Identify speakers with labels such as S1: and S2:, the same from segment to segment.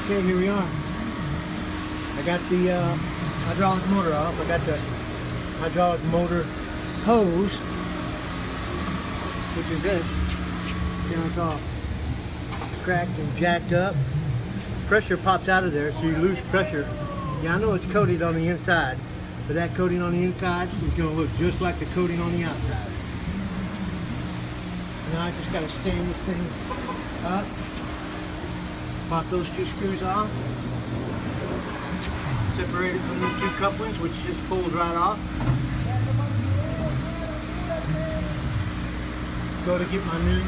S1: Okay, here we are. I got the hydraulic motor off. I got the hydraulic motor hose, which is this. You know, it's all cracked and jacked up. Pressure pops out of there, so you lose pressure. Yeah, I know it's coated on the inside, but that coating on the inside is going to look just like the coating on the outside. Now I just got to stand this thing up, pop those two screws off, separate it from these two couplings, which just pulls right off. Go to get my new,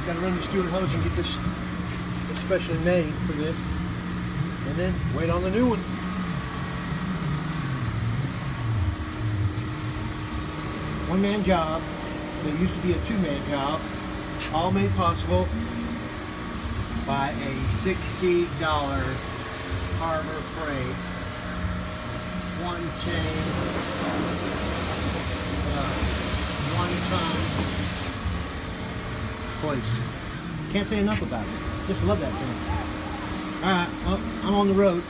S1: got to run the Stewart hose and get this especially made for this, and then wait on the new one. One-man job that used to be a two-man job, all made possible by a $60 Harbor Freight one-chain, one-ton place. Can't say enough about it. Just love that thing. Alright, well, I'm on the road.